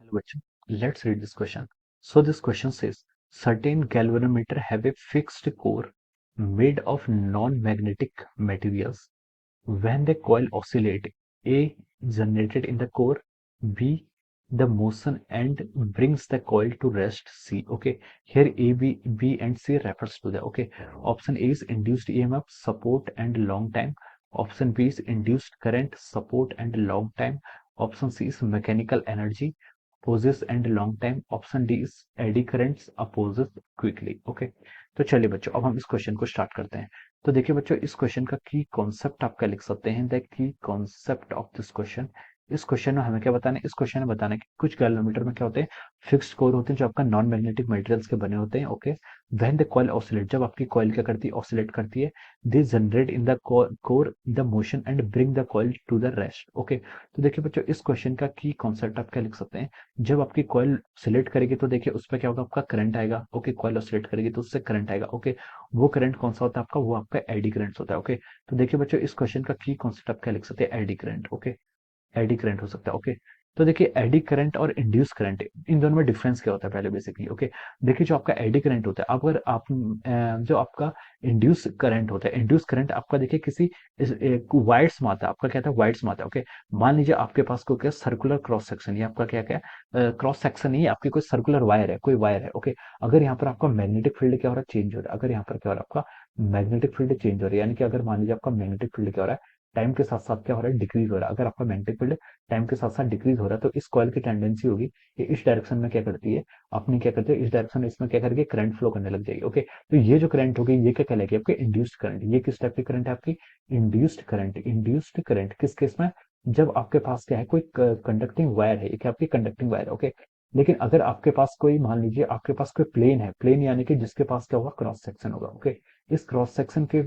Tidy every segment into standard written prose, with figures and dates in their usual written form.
Hello, bachcho. Let's read this question. So this question says, certain galvanometer have a fixed core made of non-magnetic materials. When the coil oscillate, A generated in the core, B the motion and brings the coil to rest. C. Okay, here A, B and C refers to the okay. Option A is induced EMF, support and long time. Option B is induced current, support and long time. Option C is mechanical energy, opposes and long time. Option D is eddy currents opposes quickly. Okay, तो चलिए बच्चों अब हम इस question को start करते हैं। तो देखिए बच्चों, इस क्वेश्चन का की कॉन्सेप्ट आपका लिख सकते हैं, the key concept of this question. इस क्वेश्चन में हमें क्या बताना है? इस क्वेश्चन में बताना है कि कुछ गैल्वेनोमीटर में क्या होते हैं, फिक्स्ड कोर होते हैं जो आपका नॉन मैग्नेटिक मटेरियल्स के बने होते हैं। Okay, when the coil oscillate, जब आपकी कॉइल क्या करती है, ऑसिलेट करती है, they generate in the core the motion and bring the coil to the rest. Okay, तो देखिए बच्चों, इस क्वेश्चन का की कॉन्सेप्ट आप क्या लिख सकते हैं, जब आपकी कॉइल ऑसिलेट करेगी तो देखिए उस पर क्या होगा, आपका करंट आएगा। ओके, कॉइल ऑसिलेट करेगी तो उससे करंट आएगा। ओके, वो करंट कौन सा होता है आपका, वो आपका एडी करंट होता है। ओके, तो देखिए बच्चों, इस क्वेश्चन का की कॉन्सेप्ट आप क्या लिख सकते हैं, eddy current. Okay, eddy current हो सकता है। ओके, तो देखिए एडी करंट और इंड्यूस करंट, इन दोनों में डिफरेंस क्या होता है पहले बेसिकली। ओके, देखिए जो आपका एडी करंट होता है, अगर आप जो आपका इंड्यूस करंट होता है, इंड्यूस करंट आपका देखिए किसी वायर्स में आता है, आपका क्या था, वायर्स में आता है। ओके, मान लीजिए आपके पास को क्या सर्कुलर क्रॉस सेक्शन, ये आपका क्या क्या क्रॉस सेक्शन नहीं है, आपकी कोई सर्कुलर वायर है, कोई वायर है। ओके, अगर यहाँ पर आपका मैग्नेटिक फील्ड क्या हो रहा है, चेंज हो रहा है। अगर यहाँ पर क्या हो रहा है, आपका मैग्नेटिक फील्ड चेंज हो रहा है, यानी कि अगर मान लीजिए आपका मैग्नेटिक फील्ड क्या हो रहा है, टाइम के साथ साथ क्या हो रहा है, डिक्रीज हो रहा है। अगर आपका मैग्नेटिक फील्ड टाइम के साथ साथ डिक्रीज हो रहा है तो इस कॉइल की टेंडेंसी होगी कि इस डायरेक्शन में क्या करती है, अपनी क्या करती है, इस डायरेक्शन में इसमें क्या करके करंट फ्लो करने लग जाएगी। ओके, तो ये जो करंट होगी ये क्या कहलाएगी, आपके इंड्यूस्ड करंट। ये किस टाइप की करंट है, आपकी इंड्यूस्ड करंट। इंड्यूस्ड करंट किस केस में, जब आपके पास क्या है, कोई कंडक्टिंग वायर है, ये क्या आपकी कंडक्टिंग वायर है। ओके, लेकिन अगर आपके पास कोई, मान लीजिए आपके पास कोई प्लेन है, प्लेन यानी कि जिसके पास क्या होगा, क्रॉस सेक्शन होगा। ओके, इस क्रॉस सेक्शन के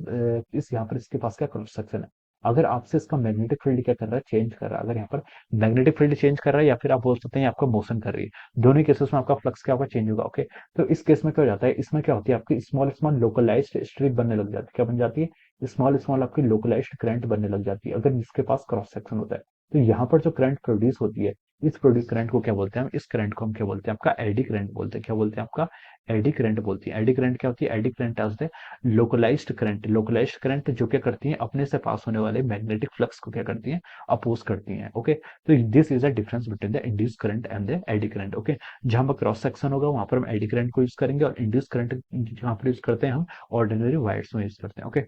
इस यहाँ पर इसके पास क्या क्रॉस सेक्शन है, अगर आपसे इसका मैग्नेटिक फील्ड क्या कर रहा है, चेंज कर रहा है। अगर यहाँ पर मैग्नेटिक फील्ड चेंज कर रहा है या फिर आप बोल सकते हैं आपका मोशन कर रही है, दोनों केसेस में आपका फ्लक्स क्या होगा, चेंज होगा। ओके, तो इस केस में क्या हो जाता है, इसमें क्या होती है, आपकी स्मॉल स्मॉल लोकलाइज्ड स्ट्रिप बनने लग जाती है। क्या बन जाती है, स्मॉल स्मॉल आपकी लोकलाइज्ड करंट बनने लग जाती है अगर जिसके पास क्रॉस सेक्शन होता है। तो यहाँ पर जो करंट प्रोड्यूस होती है, इस प्रोड्यूस करंट को क्या बोलते हैं हम, इस करंट को हम क्या बोलते हैं, आपका एडी करंट बोलते हैं। क्या बोलते हैं, आपका एडी करंट बोलती है। एडी करंट क्या होती है, eddy current as the localised current. Localised current जो क्या करती है, अपने से पास होने वाले मैग्नेटिक फ्लक्स को क्या करती है, अपोज करती है। ओके, तो this is the difference between the induce current and the eddy current. Okay, जहां पर क्रॉस सेक्शन होगा वहां पर हम एडी करंट को यूज करेंगे, और इंड्यूस करंट जहां पर यूज करते हैं हम ऑर्डिनरी वायर्स में यूज करते हैं। ओके,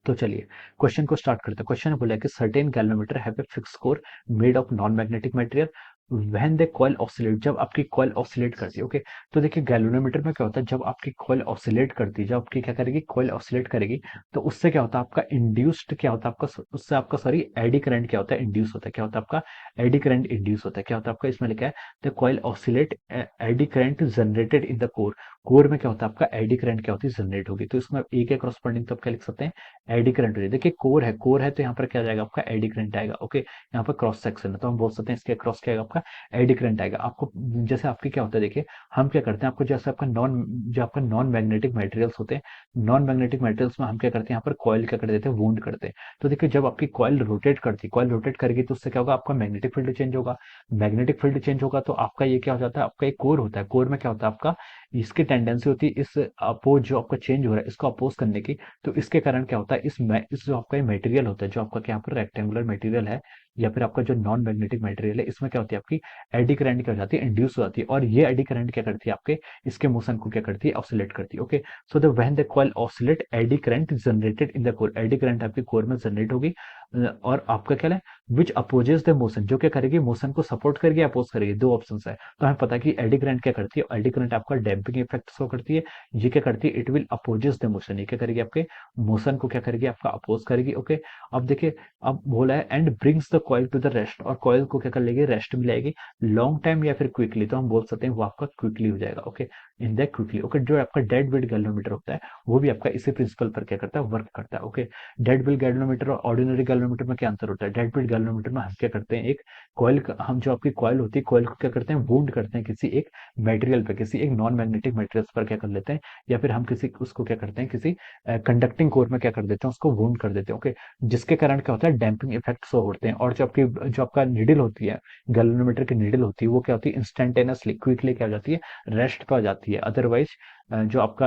तो चलिए क्वेश्चन को स्टार्ट करते हैं। क्वेश्चन में बोला है कि certain galvanometer have a fixed core made of non magnetic material when the coil oscillate, जब आपकी कॉइल ऑसिलेट करती है। ओके, तो देखिए गैल्वेनोमीटर में क्या होता है, जब आपकी कॉइल ऑसिलेट करती है, जब आपकी क्या करेगी, कॉइल ऑसिलेट करेगी, तो उससे क्या होता है, आपका इंड्यूस्ड क्या होता है, आपका उससे आपका सॉरी एडी करंट क्या होता है, इंड्यूस होता है। क्या होता है आपका एडी करंट इंड्यूस होता है। क्या होता है आपका, इसमें लिखा है the coil oscillate, eddy current generated in the core. Core में क्या होता है, आपका एडी करंट क्या होती है, जनरेट होगी। तो इसमें ए के करस्पॉन्डिंग तो आप क्या लिख सकते हैं, एडी करंट हो जाए। देखिए कोर है, कोर है तो यहाँ पर क्या जाएगा, आपका एडी करंट आएगा। ओके, यहाँ पर क्रॉस सेक्शन है तो हम बोल सकते हैं इसके क्रॉस क्या आएगा, आपका एडी करंट आएगा। आपको जैसे आपकी क्या होता है, देखिए हम क्या करते हैं, आपको जैसे आपका जो आपका नॉन मैग्नेटिक मटेरियल्स होते हैं, नॉन मैग्नेटिक मटेरियल्स में हम क्या करते हैं, यहाँ पर कॉइल क्या कर देते हैं, वूंड करते हैं। तो देखिए जब आपकी कॉइल रोटेट करती है, कॉइल रोटेट करेगी तो उससे क्या होगा, आपका मैग्नेटिक फील्ड चेंज होगा। मैग्नेटिक फील्ड चेंज होगा तो आपका ये क्या हो जाता है, आपका एक कोर होता है। कोर में क्या होता है, आपका इसकी टेंडेंसी होती है इस अपोज जो आपका चेंज हो रहा है इसको अपोज करने की। तो इसके कारण क्या होता है, इस जो आपका मटेरियल होता है, जो आपका क्या यहाँ पर रेक्टेंगुलर मटेरियल है या फिर आपका जो नॉन मैग्नेटिक मटेरियल है, इसमें क्या होती है, आपकी एडी करंट क्या हो जाती है, इंड्यूस हो जाती है। और ये एडी करंट क्या करती है, आपके इसके मोशन को क्या करती है, ऑसिलेट करती है। Okay, so the when the coil oscillate eddy current generated in the core, eddy current आपकी कोर में जनरेट होगी। और आपका क्या है, विच अपोजेस द मोशन, जो क्या करेगी, मोशन को सपोर्ट करेगी, अपोज करेगी। दो ऑप्शन है, तो हमें पता है कि एडी करंट क्या करती है, एडी करंट आपका डैम्पिंग इफेक्ट शो करती है। ये क्या करती है, it will opposes the motion, ये क्या करेगी, आपके मोशन को क्या करेगी, आपका अपोज करेगी। ओके, अब देखिए, अब बोला है and brings the coil to the rest, और कॉइल को क्या कर लेगी, रेस्ट में लाएगी। लॉन्ग टाइम या फिर क्विकली, तो हम बोल सकते हैं वो आपका क्विकली हो जाएगा। Okay, in that quickly. Okay, जो आपका डेड वेट गैल्वेनोमीटर होता है वो भी आपका इसी प्रिंसिपल पर क्या करता है, वर्क करता है। ओके, डेड वेट गैल्वेनोमीटर और ऑर्डिनरी गैल्वेनोमीटर में क्या अंतर होता है? डेड वेट गैल्वेनोमीटर में हम क्या करते हैं, एक कॉइल, हम जो आपकी कॉइल होती है, कॉइल को क्या करते हैं, वूंड करते हैं किसी एक मटेरियल पे, किसी एक नॉन मैग्नेटिक मटेरियल पर क्या कर लेते हैं, या फिर हम किसी उसको क्या करते हैं, किसी कंडक्टिंग कोर में क्या कर देते हैं, उसको वूंड कर देते हैं। ओके, जिसके कारण क्या होता है, डैम्पिंग इफेक्ट शो होते हैं। और जो आपका निडल होती है, गैल्वेनोमीटर की निडल होती है, वो क्या होती है, इंस्टेंटेनियसली क्विकली क्या हो जाती है, रेस्ट पे आ जाती है। अदरवाइज जो आपका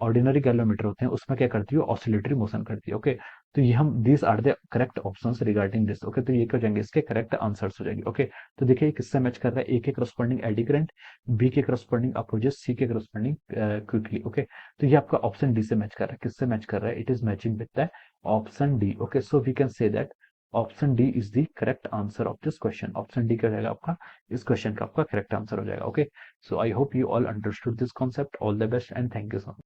ऑर्डिनरी गैल्वेनोमीटर होते हैं उसमें क्या करती है, ऑसिलेटरी मोशन करती है। ओके, तो ये हम these are the correct options regarding this. Okay, तो ये क्या हो जाएंगे, इसके करेक्ट आंसर्स हो जाएंगे। ओके, तो देखिए किससे मैच कर रहा है, ए के करस्पॉन्डिंग एडी करंट, बी के करस्पॉन्डिंग अपोजिट, सी के करस्पॉन्डिंग क्विकली। ओके, तो ये आपका ऑप्शन डी से मैच कर रहा है। किससे मैच कर रहा है, it is matching with the option D. Okay, so we can say that option D is the correct answer of this question. Option D क्या हो जाएगा आपका, इस क्वेश्चन का आपका करेक्ट आंसर हो जाएगा। Okay, so I hope you all understood this concept. All the best and thank you so much.